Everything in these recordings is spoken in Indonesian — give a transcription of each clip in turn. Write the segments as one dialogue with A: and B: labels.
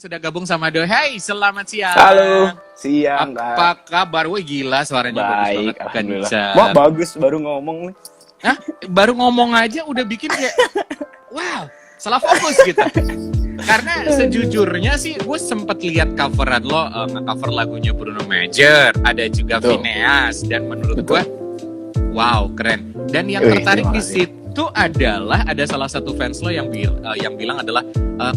A: sudah gabung sama Do. Hey, selamat siang.
B: Halo, siang.
A: Apa kabar? Wih, gila suaranya bagus banget.
B: Alhamdulillah. Wah, bagus, baru ngomong nih.
A: Hah? Baru ngomong aja udah bikin kayak, wow, salah fokus gitu. Karena sejujurnya sih, gue sempet lihat coveran lo, nge-cover lagunya Bruno Major, ada juga Phineas, dan menurut gue, wow, keren. Dan yang tertarik di situ adalah ada salah satu fans lo yang bilang adalah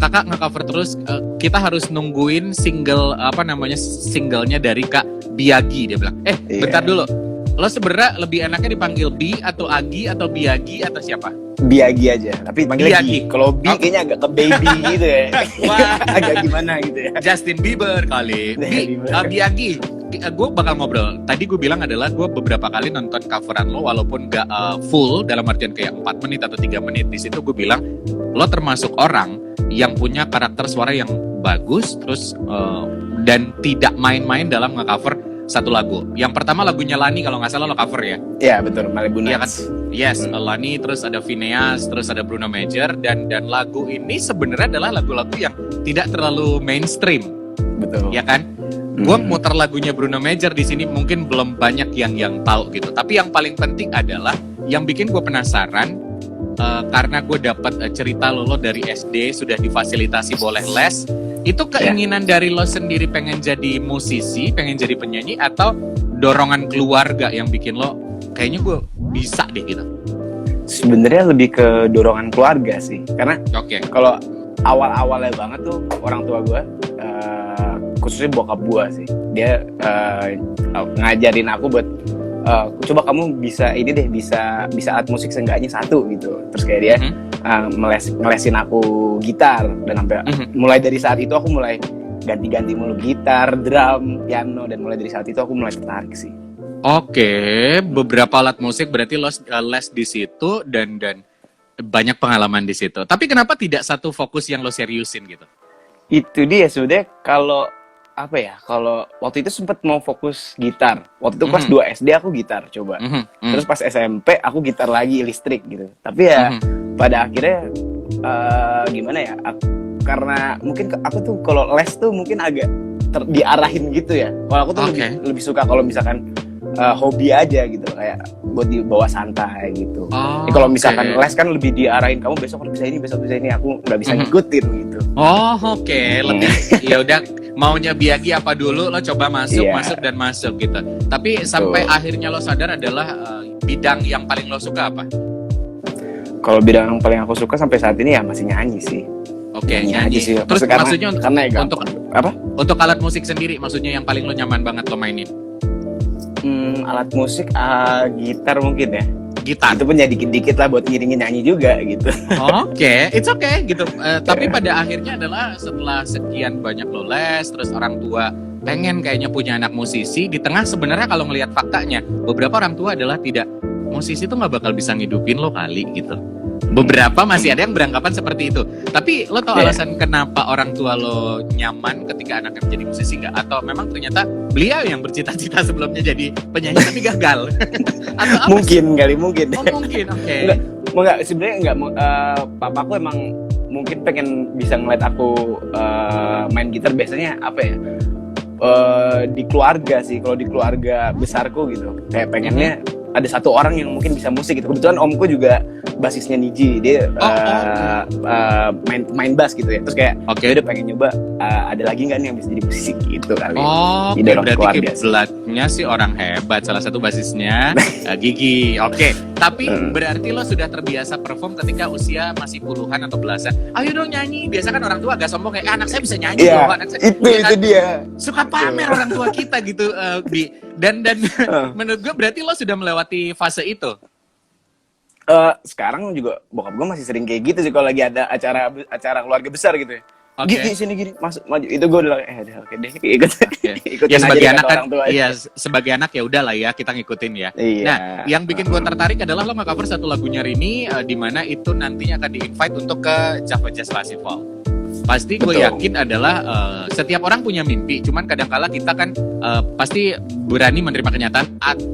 A: kakak nge-cover terus, kita harus nungguin singlenya dari Kak Biagi, dia bilang. Bentar dulu, lo sebenarnya lebih enaknya dipanggil Bi atau Agi atau Biagi atau siapa?
B: Biagi aja, tapi panggilnya
A: Biagi.
B: Kalau Bi kayaknya agak ke baby gitu ya.
A: Wah,
B: agak gimana gitu ya.
A: Justin Bieber kali. Biagi, gue bakal ngobrol. Tadi gue bilang adalah gue beberapa kali nonton coveran lo walaupun gak full dalam artian kayak 4 menit atau 3 menit. Di situ gue bilang lo termasuk orang yang punya karakter suara yang bagus terus dan tidak main-main dalam nge-cover satu lagu. Yang pertama lagunya Lani kalau nggak salah lo cover ya?
B: Iya betul, Malibu Nights.
A: Iya kan? Yes, Lani, terus ada Phineas, terus ada Bruno Major, dan lagu ini sebenarnya adalah lagu-lagu yang tidak terlalu mainstream.
B: Betul.
A: Ya kan? Gue muter lagunya Bruno Major di sini mungkin belum banyak yang tahu gitu. Tapi yang paling penting adalah yang bikin gue penasaran karena gue dapat cerita lo dari SD sudah difasilitasi boleh les. Itu keinginan dari lo sendiri pengen jadi musisi, pengen jadi penyanyi, atau dorongan keluarga yang bikin lo kayaknya gue bisa deh gitu?
B: Sebenarnya lebih ke dorongan keluarga sih, karena kalau awal-awalnya banget tuh orang tua gue, khususnya bokap gue sih, dia ngajarin aku buat coba kamu bisa alat musik seenggaknya satu gitu. Terus kayak dia ngelesin aku gitar, dan sampai mulai dari saat itu aku mulai ganti-ganti mulu gitar, drum, piano, dan mulai dari saat itu aku mulai tertarik sih.
A: Beberapa alat musik berarti lo les di situ dan banyak pengalaman di situ. Tapi kenapa tidak satu fokus yang lo seriusin gitu?
B: Itu dia sebenarnya kalau waktu itu sempat mau fokus gitar. Waktu itu kelas 2 SD aku gitar coba. Terus pas SMP aku gitar lagi listrik gitu. Tapi ya pada akhirnya karena mungkin aku tuh kalau les tuh mungkin agak diarahin gitu ya. Kalau aku tuh lebih suka kalau misalkan hobi aja gitu, kayak buat dibawa santai gitu. Kalau misalkan les kan lebih diarahin, kamu besok bisa ini, aku nggak bisa ngikutin gitu.
A: Lebih ya udah maunya Biagi apa dulu lo coba masuk gitu. Tapi sampai akhirnya lo sadar adalah bidang yang paling lo suka apa?
B: Kalau bidang yang paling aku suka sampai saat ini ya masih nyanyi sih. Nyanyi sih.
A: Terus maksudnya untuk
B: apa?
A: Untuk alat musik sendiri, maksudnya yang paling lo nyaman banget lo mainin?
B: Alat musik gitar mungkin ya.
A: Gitar.
B: Itu pun ya dikit-dikit lah buat ngiringin nyanyi juga gitu.
A: It's okay gitu. Tapi pada akhirnya adalah setelah sekian banyak lo les, terus orang tua pengen kayaknya punya anak musisi, di tengah sebenarnya kalau ngelihat faktanya, beberapa orang tua adalah tidak, musisi itu nggak bakal bisa ngidupin lo kali gitu. Beberapa masih ada yang beranggapan seperti itu. Tapi lo tau alasan kenapa orang tua lo nyaman ketika anaknya menjadi musisi nggak? Atau memang ternyata beliau yang bercita-cita sebelumnya jadi penyanyi tapi gagal? Atau apa
B: mungkin.
A: Mungkin,
B: Enggak, sebenarnya enggak. Papaku emang mungkin pengen bisa ngeliat aku main gitar. Biasanya di keluarga sih. Kalau di keluarga besarku gitu, kayak pengennya ada satu orang yang mungkin bisa musik gitu. Kebetulan omku juga basisnya Niji, dia main bass gitu ya. Terus kayak dia udah pengen nyoba, ada lagi nggak nih yang bisa jadi musisi gitu kali.
A: Berarti kiblatnya sih orang hebat. Salah satu basisnya Gigi. Tapi berarti lo sudah terbiasa perform ketika usia masih puluhan atau belasan. Ayo dong nyanyi. Biasa kan orang tua agak sombong kayak anak saya bisa nyanyi loh. Anak saya
B: itu dia.
A: Suka pamer orang tua kita gitu, Bi. Dan menurut gue berarti lo sudah melewati fase itu.
B: Sekarang juga bokap gue masih sering kayak gitu sih kalau lagi ada acara keluarga besar gitu ya. Gini sini gini masuk maju, itu gue udah oke deh ikut
A: ya sebagai anak kan sebagai anak ya udahlah ya kita ngikutin ya. Nah yang bikin gue tertarik adalah lo nge-cover satu lagunya Rini di mana itu nantinya akan di-invite untuk ke Java Jazz Festival. Pasti gue yakin adalah setiap orang punya mimpi, cuman kadang-kala kita kan pasti berani menerima kenyataan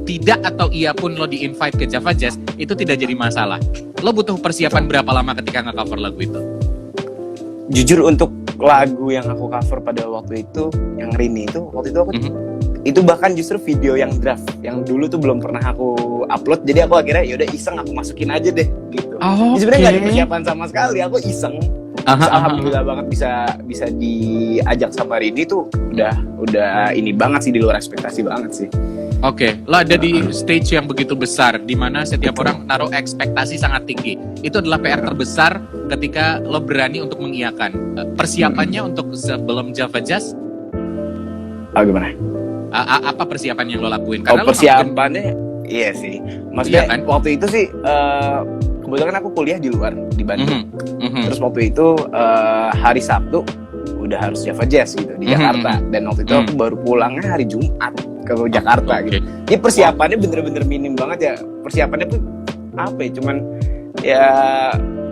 A: tidak atau iya pun lo di-invite ke Java Jazz itu tidak jadi masalah. Lo butuh persiapan berapa lama ketika nge-cover lagu itu?
B: Jujur untuk lagu yang aku cover pada waktu itu, yang Rini itu, waktu itu aku itu bahkan justru video yang draft, yang dulu tuh belum pernah aku upload, jadi aku akhirnya yaudah iseng aku masukin aja deh gitu. Sebenarnya nggak ada persiapan sama sekali, aku iseng. Alhamdulillah banget bisa diajak sama Rini tuh udah ini banget sih, di luar ekspektasi banget sih.
A: Oke, lo ada di stage yang begitu besar, di mana setiap orang naruh ekspektasi sangat tinggi. Itu adalah PR terbesar ketika lo berani untuk mengiyakan. Persiapannya untuk sebelum Java Jazz?
B: Gimana?
A: Apa persiapan yang lo lakuin? Karena
B: persiapannya, iya sih. Maksudnya
A: kan?
B: waktu itu sih, kebetulan aku kuliah di luar, di Bandung. Terus waktu itu hari Sabtu udah harus Java Jazz gitu di Jakarta. Dan waktu itu aku baru pulangnya hari Jumat ke Jakarta gitu. Jadi persiapannya bener-bener minim banget ya. Persiapannya tuh apa ya? Cuman ya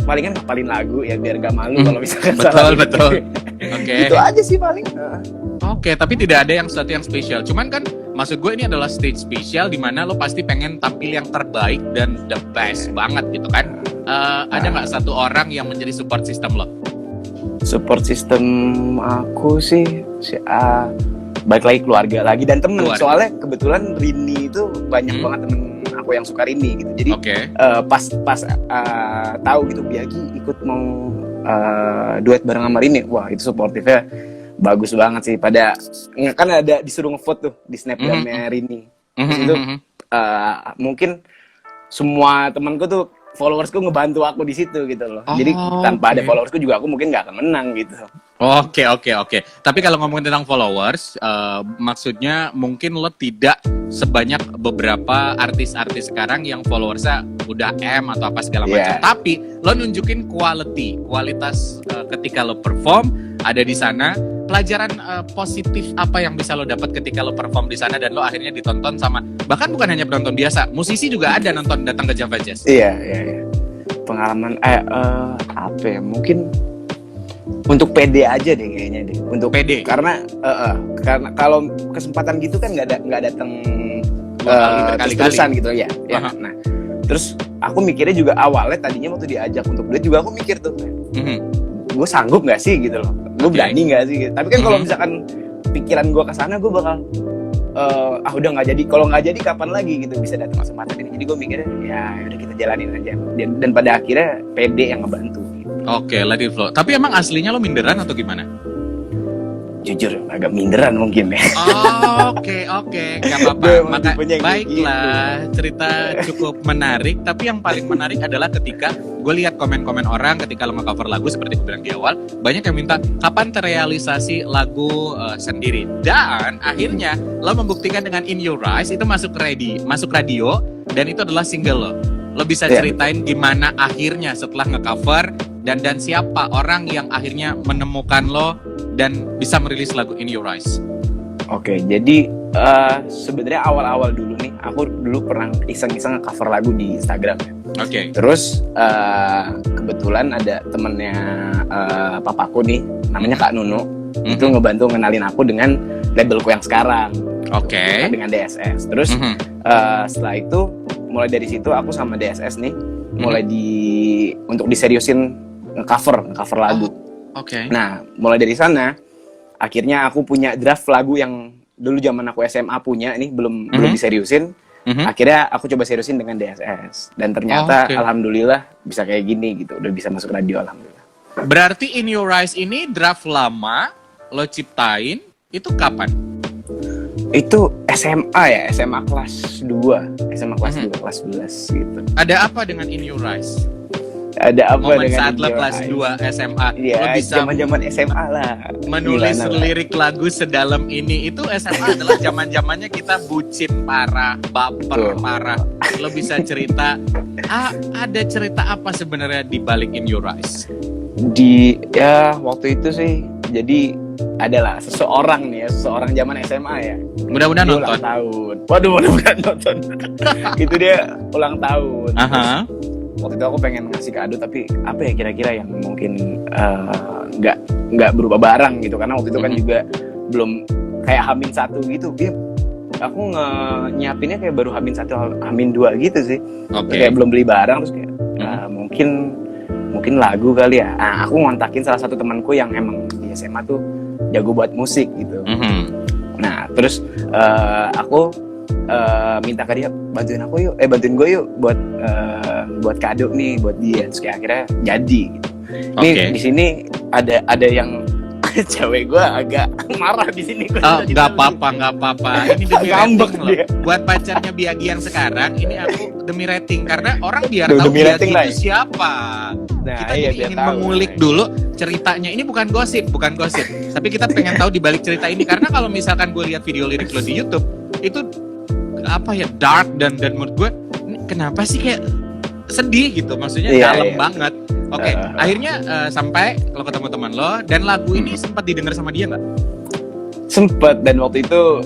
B: palingan ngapalin lagu ya biar gak malu kalau misalkan salah.
A: Betul. Oke.
B: Itu aja sih paling.
A: Oke, tapi tidak ada yang sesuatu yang spesial. Cuman kan maksud gue ini adalah stage spesial di mana lo pasti pengen tampil yang terbaik dan the best banget gitu kan. Ada nggak satu orang yang menjadi support system lo?
B: Support system aku sih balik lagi keluarga lagi dan temen. Soalnya kebetulan Rini itu banyak banget temen aku yang suka Rini gitu. Jadi pas tahu gitu Biagi ikut mau duet bareng sama Rini, wah itu supportive-nya bagus banget sih. Kan ada disuruh ngevote tuh di snapgramnya Rini. Terus itu mungkin semua temanku tuh followersku ngebantu aku di situ gitu loh. Jadi tanpa ada followersku juga aku mungkin nggak akan menang gitu.
A: Oke. Tapi kalau ngomongin tentang followers, maksudnya mungkin lo tidak sebanyak beberapa artis-artis sekarang yang followersnya udah M atau apa segala macam. Tapi lo nunjukin kualitas ketika lo perform ada di sana. Pelajaran positif apa yang bisa lo dapat ketika lo perform di sana dan lo akhirnya ditonton sama, bahkan bukan hanya penonton biasa, musisi juga ada nonton datang ke Java Jazz.
B: Iya. Pengalaman apa ya? Mungkin untuk PD aja deh kayaknya deh. Untuk
A: PD.
B: Karena kalau kesempatan gitu kan nggak datang terus-terusan gitu ya. Nah, terus aku mikirnya juga awalnya tadinya waktu diajak untuk duet juga aku mikir tuh, gue sanggup nggak sih gitu loh, gue berani nggak sih gitu. Tapi kan kalau misalkan pikiran gue kesana, gue bakal udah nggak jadi, kalau nggak jadi kapan lagi gitu bisa datang kesempatan ini. Jadi gue mikirnya ya udah kita jalanin aja, dan pada akhirnya PD yang ngebantu gitu.
A: Oke, let it flow. Tapi emang aslinya lo minderan atau gimana?
B: Jujur agak minderan mungkin ya.
A: Oke, nggak apa-apa. Baiklah, cerita cukup menarik. Tapi yang paling menarik adalah ketika gue lihat komen-komen orang ketika lo nge-cover lagu seperti gue bilang di awal, banyak yang minta kapan terrealisasi lagu sendiri. Dan akhirnya lo membuktikan dengan In Your Eyes itu masuk radio, dan itu adalah single lo. Lo bisa ceritain gimana akhirnya setelah nge-cover dan siapa orang yang akhirnya menemukan lo dan bisa merilis lagu In Your Eyes.
B: Oke, jadi sebenarnya awal-awal dulu nih, aku dulu pernah iseng-iseng nge-cover lagu di Instagram.
A: Oke.
B: Terus kebetulan ada temennya papaku nih, namanya Kak Nunu, itu ngebantu ngenalin aku dengan labelku yang sekarang.
A: Oke.
B: Dengan DSS. Terus setelah itu, mulai dari situ aku sama DSS nih, mulai untuk diseriusin nge-cover lagu.
A: Oke.
B: Nah, mulai dari sana, akhirnya aku punya draft lagu yang dulu zaman aku SMA punya nih, belum diseriusin. Akhirnya aku coba seriusin dengan DSS. Dan ternyata alhamdulillah bisa kayak gini gitu, udah bisa masuk radio alhamdulillah.
A: Berarti In Your Eyes ini draft lama lo ciptain itu kapan?
B: Itu SMA ya, SMA kelas 2, kelas 11 gitu.
A: Ada apa dengan In Your Eyes?
B: Ada apa
A: momen
B: dengan
A: saat lo kelas 2 SMA,
B: lo bisa zaman SMA lah
A: menulis lirik lagu sedalam ini. Itu SMA adalah zaman-zamannya kita bucin parah, baper parah. Lo bisa cerita ada cerita apa sebenarnya di balik In Your Eyes?
B: Waktu itu sih, jadi adalah seseorang zaman SMA ya.
A: Mudah-mudahan nonton.
B: Ulang tahun. Waduh, mudah-mudahan nonton. Itu dia ulang tahun. Waktu itu aku pengen ngasih kado, tapi apa ya kira-kira yang mungkin nggak berubah barang gitu, karena waktu itu kan juga belum kayak H-1 gitu. Aku nyiapinnya kayak baru H-1, H-2 gitu sih. Kayak belum beli barang, terus kayak mungkin lagu kali ya. Aku ngontakin salah satu temanku yang emang di SMA tuh jago buat musik gitu.
A: Mhm.
B: Nah terus aku minta ke dia bantuin gue yuk buat kado nih buat dia. Terus kayak akhirnya jadi gitu. Ini di sini ada yang cewek gue agak marah di sini.
A: Nggak apa-apa. Ini demi rating loh. Buat pacarnya Biagi yang sekarang, ini aku demi rating karena orang biar tahu Biagi itu siapa. Nah, kita ingin mengulik dulu ceritanya. Ini bukan gosip, tapi kita pengen tahu di balik cerita ini karena kalau misalkan gue lihat video lirik lo di YouTube itu dark dan menurut gue kenapa sih kayak sedih gitu, maksudnya dalam banget. Oke, akhirnya sampai lo ketemu teman lo dan lagu ini sempat didengar sama dia nggak?
B: Sempet, dan waktu itu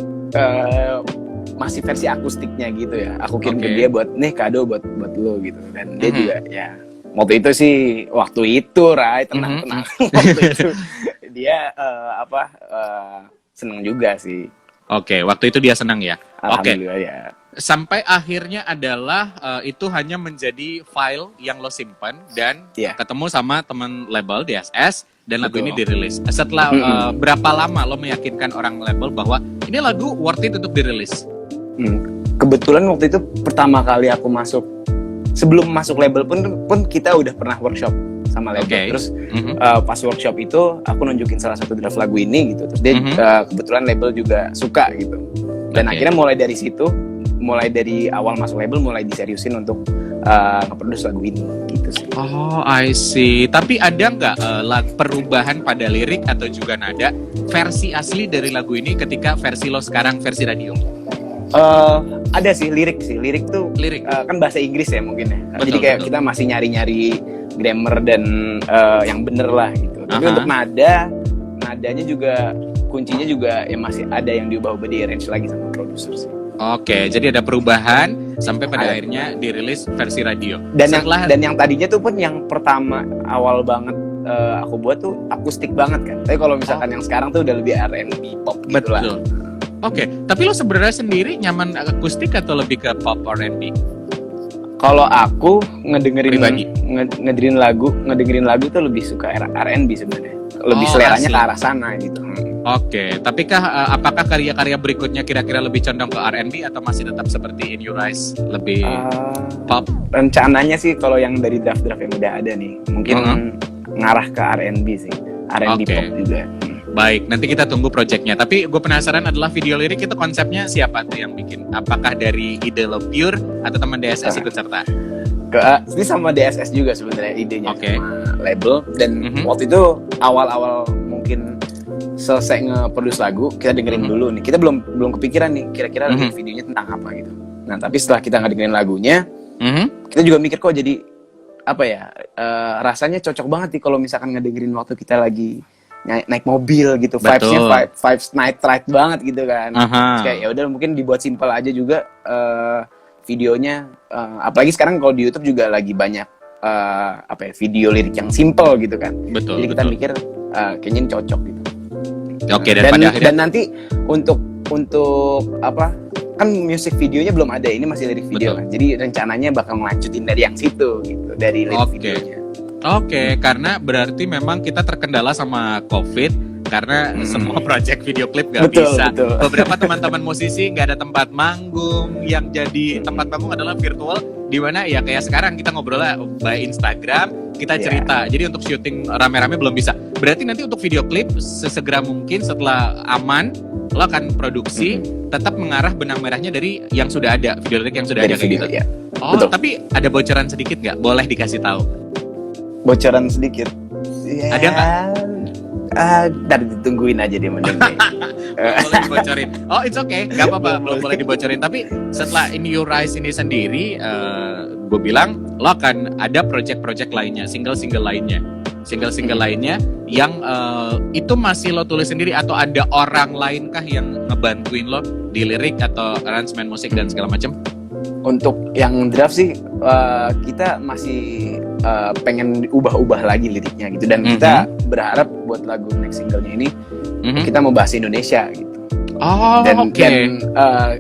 B: masih versi akustiknya gitu ya. Aku kirim ke dia buat kado buat lo gitu, dan dia juga ya waktu itu sih tenang waktu itu dia seneng juga sih.
A: Oke, waktu itu dia senang ya.
B: Alhamdulillah ya.
A: Sampai akhirnya adalah itu hanya menjadi file yang lo simpan dan ketemu sama teman label DSS dan lagu ini dirilis. Setelah berapa lama lo meyakinkan orang label bahwa ini lagu worth it untuk dirilis?
B: Kebetulan waktu itu pertama kali aku masuk, sebelum masuk label pun kita udah pernah workshop sama label. Terus pas workshop itu aku nunjukin salah satu draft lagu ini gitu. Terus dia kebetulan label juga suka gitu. Dan akhirnya mulai dari awal masuk label mulai diseriusin untuk nge-produce lagu ini gitu sih.
A: Oh, I see. Tapi ada nggak perubahan pada lirik atau juga nada versi asli dari lagu ini ketika versi lo sekarang versi radio?
B: Ada sih lirik tuh kan bahasa Inggris ya mungkin ya. Jadi kayak kita masih nyari-nyari grammar dan yang bener lah gitu. Tapi untuk nadanya juga kuncinya juga ya masih ada yang diubah-ubah, di arrange lagi sama produser sih.
A: Oke, jadi ada perubahan sampai pada akhirnya dirilis versi radio.
B: Dan yang tadinya tuh pun yang pertama awal banget aku buat tuh akustik banget kan. Tapi kalau misalkan yang sekarang tuh udah lebih R&B pop gitu lah.
A: Betul. Oke, tapi lo sebenarnya sendiri nyaman akustik atau lebih ke pop R&B?
B: Kalau aku ngedengerin lagu tuh lebih suka R&B sebenarnya. Lebih seleranya ke arah sana gitu.
A: Oke, tapi apakah karya-karya berikutnya kira-kira lebih condong ke R&B atau masih tetap seperti In Your Eyes lebih pop?
B: Rencananya sih kalau yang dari draft-draft yang udah ada nih, mungkin ngarah ke R&B sih, R&B pop juga.
A: Baik, nanti kita tunggu projectnya. Tapi gue penasaran adalah video lirik itu konsepnya siapa tuh yang bikin? Apakah dari ide lo pure atau teman DSS ikut serta?
B: Ini sama DSS juga sebenarnya idenya sama label. Dan waktu itu awal-awal mungkin selesai nge-produce lagu, kita dengerin dulu nih. Kita belum kepikiran nih kira-kira videonya tentang apa gitu. Nah tapi setelah kita ngedengerin lagunya, kita juga mikir kok jadi rasanya cocok banget nih kalau misalkan ngedengerin waktu kita lagi naik mobil gitu. Vibes-nya vibes night ride banget gitu kan. Kayak ya udah mungkin dibuat simpel aja juga videonya. Apalagi sekarang kalau di YouTube juga lagi banyak video lirik yang simple gitu kan. Jadi kita mikir kayaknya ini cocok gitu.
A: Oke, dan
B: nanti untuk kan music videonya belum ada, ini masih lirik video kan. Jadi rencananya bakal melanjutin dari yang situ gitu, dari lirik videonya.
A: Oke, karena berarti memang kita terkendala sama COVID karena semua project video klip gak bisa. Betul. Beberapa teman-teman musisi gak ada tempat manggung, yang jadi tempat manggung adalah virtual, di mana ya kayak sekarang kita ngobrol by Instagram, kita cerita. Jadi untuk syuting rame-rame belum bisa. Berarti nanti untuk video klip sesegera mungkin setelah aman, lo akan produksi tetap mengarah benang merahnya dari yang sudah ada, video lirik yang sudah ada kayak gitu.
B: Ya.
A: Betul. Tapi ada bocoran sedikit nggak? Boleh dikasih tahu?
B: Bocoran sedikit.
A: Ya. Ada nggak?
B: Ntar ditungguin aja dia mendengar.
A: Boleh dibocorin. Oh, it's okay, nggak apa-apa, belum boleh dibocorin. Tapi setelah In Your Eyes ini sendiri, gue bilang lo akan ada project-project lainnya, single-single lainnya yang itu masih lo tulis sendiri atau ada orang lain kah yang ngebantuin lo di lirik atau aransemen musik dan segala macam?
B: Untuk yang draft sih kita masih pengen ubah-ubah lagi liriknya gitu, dan kita berharap buat lagu next single-nya ini kita mau bahas Indonesia gitu. Dan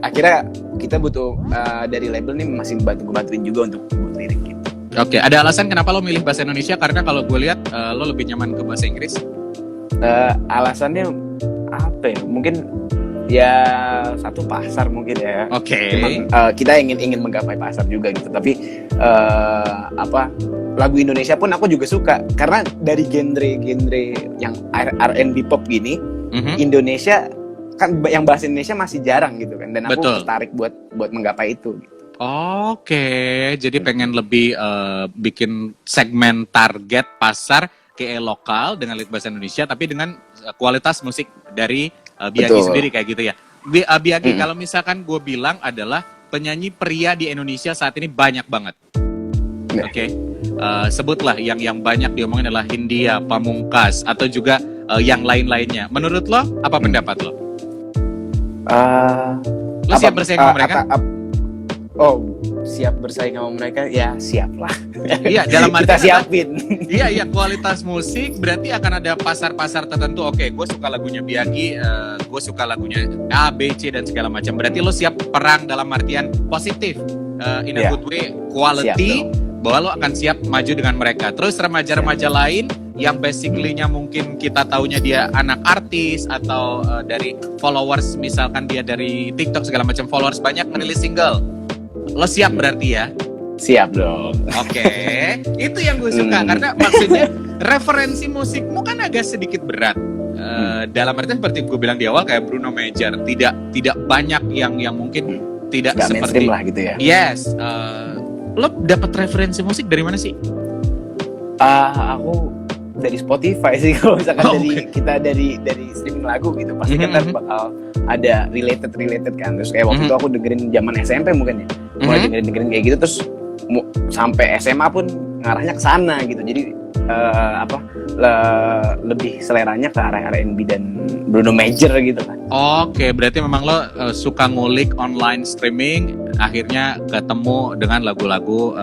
B: akhirnya kita butuh dari label nih masih bantuin juga untuk buat lirik gitu.
A: Oke, ada alasan kenapa lo milih bahasa Indonesia? Karena kalau gue lihat lo lebih nyaman ke bahasa Inggris.
B: Alasannya apa ya? Mungkin ya satu pasar mungkin ya.
A: Oke.
B: Cuman kita ingin menggapai pasar juga gitu. Tapi lagu Indonesia pun aku juga suka karena dari genre yang R&B pop gini, Indonesia kan yang bahasa Indonesia masih jarang gitu kan. Dan aku tertarik buat menggapai itu. Gitu.
A: Oke, jadi pengen lebih bikin segmen target pasar KE lokal dengan lirik bahasa Indonesia, tapi dengan kualitas musik dari Biagi sendiri kayak gitu ya. Biagi, kalau misalkan gue bilang adalah penyanyi pria di Indonesia saat ini banyak banget. Oke, sebutlah yang banyak diomongin adalah Hindia, Pamungkas, atau juga yang lain-lainnya. Menurut lo, apa pendapat lo? Lo siap bersaing sama mereka?
B: Siap bersaing sama mereka? Ya siap lah.
A: Iya, dalam arti
B: kita siapin.
A: Iya, kualitas musik berarti akan ada pasar-pasar tertentu. Oke, gue suka lagunya Biagi, gue suka lagunya A, B, C dan segala macam. Berarti lo siap perang dalam artian positif, in a good way, quality, bahwa lo akan siap maju dengan mereka. Terus remaja-remaja lain yang basically-nya mungkin kita taunya dia anak artis atau dari followers, misalkan dia dari TikTok segala macam, followers banyak, ngerilis single. Lo siap berarti ya?
B: Siap dong.
A: Oke, itu yang gue suka karena maksudnya referensi musikmu kan agak sedikit berat. Dalam artian seperti gue bilang di awal kayak Bruno Major, tidak banyak yang mungkin tidak
B: gak
A: seperti
B: lah gitu ya.
A: Yes. Lo dapat referensi musik dari mana sih?
B: Aku dari Spotify sih, kalau misalkan kita dari streaming lagu gitu pasti kita bakal ada related kan. Terus kayak waktu itu aku dengerin zaman SMP mungkin ya, mulai dengerin kayak gitu, terus sampai SMA pun ngarahnya ke sana gitu. Jadi lebih seleranya ke arah R&B dan Bruno Major gitu kan.
A: Oke, berarti memang lo suka ngulik online streaming, akhirnya ketemu dengan lagu-lagu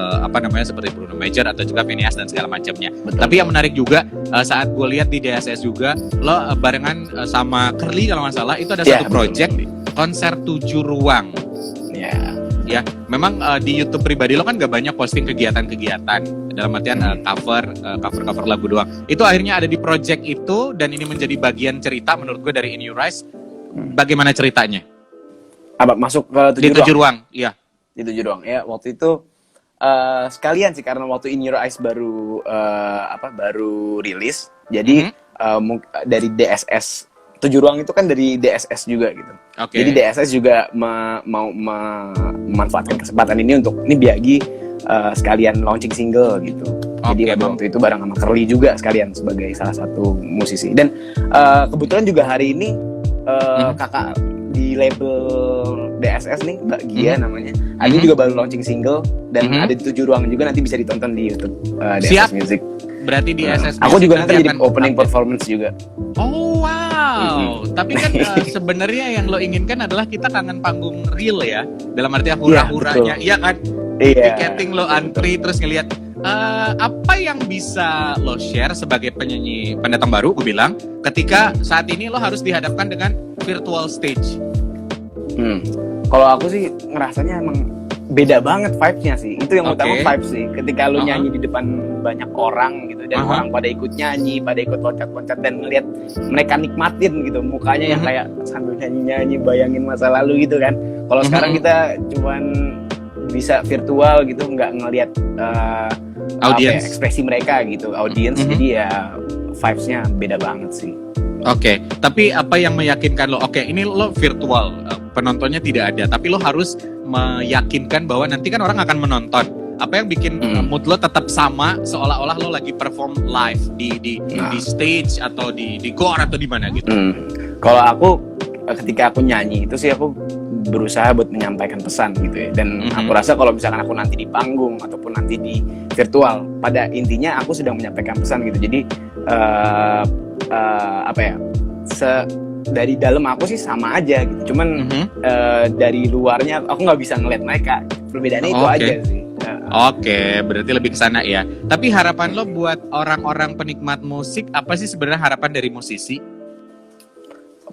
A: seperti Bruno Major atau juga Phineas dan segala macamnya. Tapi yang menarik juga saat gue lihat di DSS juga lo barengan sama Curly kalau nggak salah itu ada satu project konser 7 ruang. Ya, memang di YouTube pribadi lo kan gak banyak posting kegiatan-kegiatan dalam artian cover lagu doang. Itu akhirnya ada di project itu dan ini menjadi bagian cerita menurut gue dari In Your Eyes. Bagaimana ceritanya?
B: Masuk ke 7
A: ruang? Iya.
B: Di 7 ruang ya. Waktu itu sekalian sih karena waktu In Your Eyes baru rilis. Jadi dari DSS 7 ruang itu kan dari DSS juga gitu. Jadi DSS juga mau memanfaatkan kesempatan ini untuk Biagi sekalian launching single gitu. Jadi waktu itu bareng sama Curly juga sekalian sebagai salah satu musisi. Dan kebetulan juga hari ini kakak di label DSS nih, Mbak Gia namanya. Hari ini juga baru launching single dan ada di 7 ruang juga, nanti bisa ditonton di YouTube DSS Music.
A: Berarti di DSS Music
B: aku juga nanti jadi opening performance juga.
A: Oh wow, tapi kan sebenarnya yang lo inginkan adalah kita kangen panggung real ya, dalam artian hura-huranya, iya kan? Tiketing lo antri terus ngelihat apa yang bisa lo share sebagai penyanyi pendatang baru, gue bilang, ketika saat ini lo harus dihadapkan dengan virtual stage.
B: Kalau aku sih ngerasanya emang beda banget vibes-nya sih. Itu yang utama vibes sih. Ketika lo nyanyi di depan banyak orang gitu dan orang pada ikut nyanyi, pada ikut loncat-loncat dan ngelihat mereka nikmatin gitu. Mukanya yang kayak sambil nyanyi-nyanyi bayangin masa lalu gitu kan. Kalau sekarang kita cuman bisa virtual gitu, nggak ngelihat ekspresi mereka gitu, audience. Jadi ya vibes-nya beda banget sih.
A: Oke, tapi apa yang meyakinkan lo? Oke, ini lo virtual, penontonnya tidak ada, tapi lo harus meyakinkan bahwa nanti kan orang akan menonton. Apa yang bikin mood lo tetap sama seolah-olah lo lagi perform live di stage atau di gore atau di mana gitu?
B: Kalau aku ketika aku nyanyi itu sih aku berusaha buat menyampaikan pesan gitu ya. Dan aku rasa kalau misalkan aku nanti di panggung ataupun nanti di virtual, pada intinya aku sedang menyampaikan pesan gitu. Jadi dari dalam aku sih sama aja gitu. Cuman dari luarnya aku nggak bisa ngeliat mereka. Perbedaannya itu aja sih.
A: Oke, berarti lebih ke sana ya. Tapi harapan lo buat orang-orang penikmat musik, apa sih sebenarnya harapan dari musisi?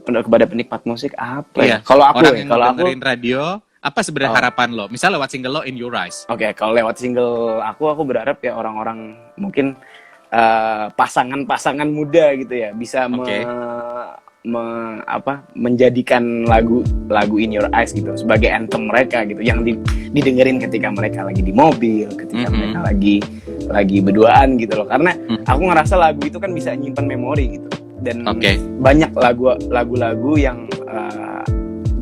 B: Kepada penikmat musik apa
A: ya?
B: Kalau aku
A: dengerin radio, apa sebenarnya harapan lo? Misal lewat single lo In Your Eyes.
B: Oke, kalau lewat single aku berharap ya orang-orang mungkin pasangan-pasangan muda gitu ya bisa menjadikan lagu In Your Eyes gitu sebagai anthem mereka gitu yang didengerin ketika mereka lagi di mobil, ketika mereka lagi berduaan gitu loh, karena aku ngerasa lagu itu kan bisa nyimpan memori gitu, dan banyak lagu-lagu yang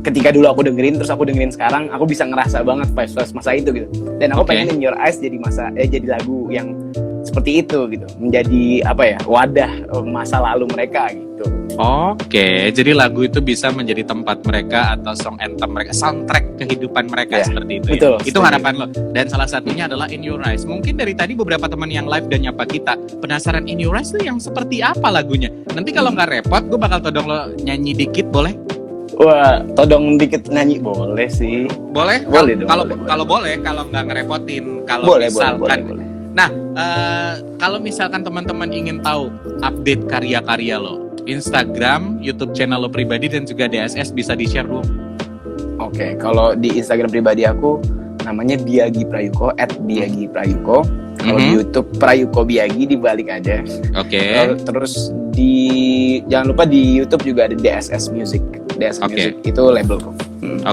B: ketika dulu aku dengerin terus aku dengerin sekarang aku bisa ngerasa banget vibes masa itu gitu, dan aku pengen In Your Eyes jadi jadi lagu yang seperti itu gitu, menjadi wadah masa lalu mereka gitu.
A: Jadi lagu itu bisa menjadi tempat mereka atau song anthem mereka, soundtrack kehidupan mereka seperti itu.
B: Betul,
A: ya? Itu harapan lo. Dan salah satunya adalah In Your Eyes. Mungkin dari tadi beberapa teman yang live dan nyapa kita penasaran In Your Eyes itu yang seperti apa lagunya. Nanti kalau nggak repot, gue bakal todong lo nyanyi dikit, boleh?
B: Wah, todong dikit nyanyi boleh sih.
A: Boleh?
B: Boleh dong.
A: Kalau boleh, kalau nggak ngerepotin, kalau misalkan.
B: Boleh.
A: Nah, kalau misalkan teman-teman ingin tahu update karya-karya lo, Instagram, YouTube channel lo pribadi dan juga DSS bisa di-share dulu.
B: Kalau di Instagram pribadi aku namanya Biagi Prayuko @biagi_prayuko. Kalau di YouTube Prayuko Biagi dibalik aja. Terus jangan lupa di YouTube juga ada DSS Music. DSS Music itu labelku.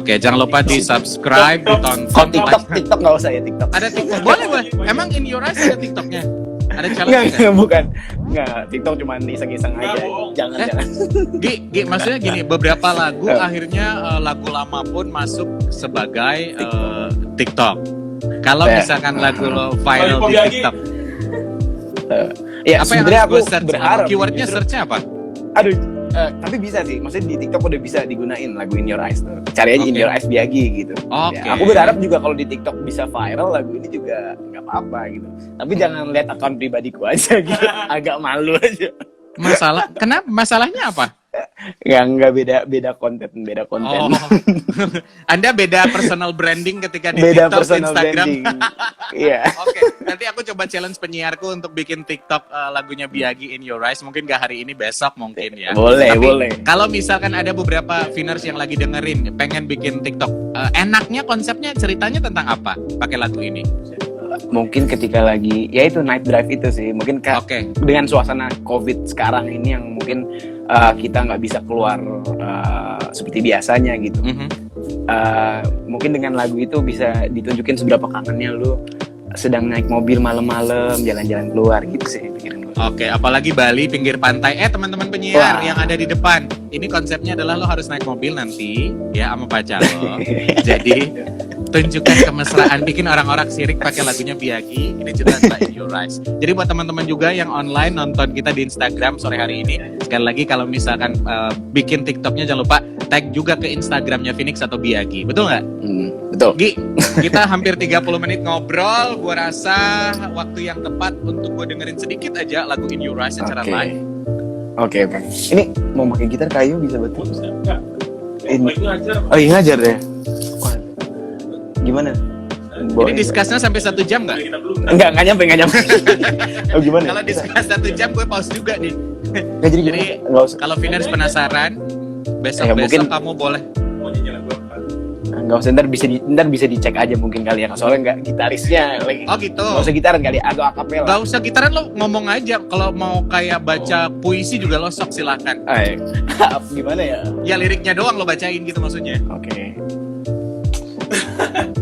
A: Jangan lupa di-subscribe, ditonton.
B: TikTok nggak usah ya, TikTok.
A: Ada TikTok, boleh. Emang In Your Eyes ada TikToknya? Ada challenge
B: nggak? Bukan. Nggak, TikTok cuma iseng-iseng aja. Jangan.
A: Maksudnya gini, beberapa lagu akhirnya lagu lama pun masuk sebagai TikTok. Kalau misalkan lagu lo viral di TikTok, apa yang harus gue search? Keywordnya searchnya apa?
B: Aduh, tapi bisa sih. Maksudnya di TikTok udah bisa digunain lagu In Your Eyes tuh. Cari aja In Your Eyes Biagi gitu. Aku berharap juga kalau di TikTok bisa viral lagu ini juga nggak apa-apa gitu. Tapi jangan lihat akun pribadiku aja gitu. Agak malu aja.
A: Kenapa? Masalahnya apa?
B: Nggak beda konten.
A: Anda beda personal branding ketika di TikTok, Instagram.
B: Iya.
A: Nanti aku coba challenge penyiarku untuk bikin TikTok lagunya Biagi In Your Eyes. Mungkin gak hari ini, besok mungkin ya.
B: Boleh.
A: Kalau misalkan ada beberapa Viners yang lagi dengerin, pengen bikin TikTok, enaknya konsepnya ceritanya tentang apa? Pakai lagu ini.
B: Mungkin ketika lagi, ya itu night drive itu sih. Mungkin dengan suasana COVID sekarang ini yang mungkin kita nggak bisa keluar seperti biasanya gitu. Mungkin dengan lagu itu bisa ditunjukin seberapa kangennya lu sedang naik mobil malam-malam, jalan-jalan keluar gitu sih pikiran gue.
A: Apalagi Bali, pinggir pantai. Teman-teman penyiar yang ada di depan. Ini konsepnya adalah lo harus naik mobil nanti ya sama pacar lo. Jadi tunjukkan kemesraan, bikin orang-orang sirik pakai lagunya Biagi. Ini juga In Your Eyes. Jadi buat teman-teman juga yang online nonton kita di Instagram sore hari ini, sekali lagi kalau misalkan bikin TikToknya jangan lupa tag juga ke Instagramnya Phoenix atau Biagi. Betul nggak?
B: Betul.
A: Gi, kita hampir 30 menit ngobrol. Gua rasa waktu yang tepat untuk gue dengerin sedikit aja lagu In Your Eyes secara live.
B: Oke. Ini mau pakai gitar kayu bisa betul? Ini ngajar deh. Gimana?
A: Ini discussnya sampai 1 jam nggak?
B: Nggak nyampe. Gimana?
A: Kalau discuss 1 jam gue pause juga nih.
B: Jadi
A: kalau Viners penasaran, besok kamu boleh.
B: Nggak usah, ntar bisa dicek aja mungkin kali ya, soalnya nggak gitarisnya lagi.
A: Gitu.
B: Nggak usah gitaran kali, atau akapela.
A: Nggak usah gitaran, lo ngomong aja. Kalau mau kayak baca puisi juga lo sok silakan.
B: Gimana ya?
A: Ya liriknya doang lo bacain gitu maksudnya.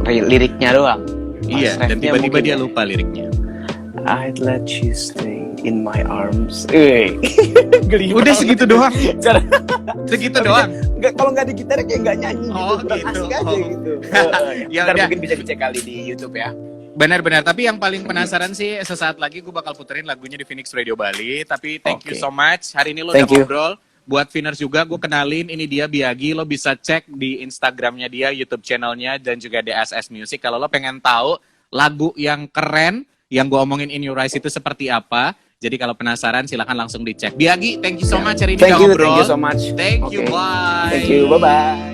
B: Liriknya doang.
A: Iya, dan tiba-tiba dia lupa liriknya.
B: I'd let you stay in my arms.
A: Udah segitu doang. Segitu doang.
B: Kalau nggak ada gitar kayak nggak nyanyi gitu. Asik aja gitu.
A: Ya udah.
B: Mungkin bisa dicek kali di YouTube ya.
A: Benar-benar, tapi yang paling penasaran sih sesaat lagi gue bakal puterin lagunya di Phoenix Radio Bali. Tapi thank you so much. Hari ini lo udah ngobrol. Buat Viners juga gue kenalin, ini dia Biagi. Lo bisa cek di Instagramnya dia, YouTube channelnya, dan juga DSS Music. Kalau lo pengen tahu lagu yang keren, yang gue omongin In Your Eyes itu seperti apa. Jadi kalau penasaran silahkan langsung dicek. Biagi, thank you so much hari ini udah ngobrol.
B: Thank you so much.
A: Thank you, bye.
B: Thank you, bye-bye.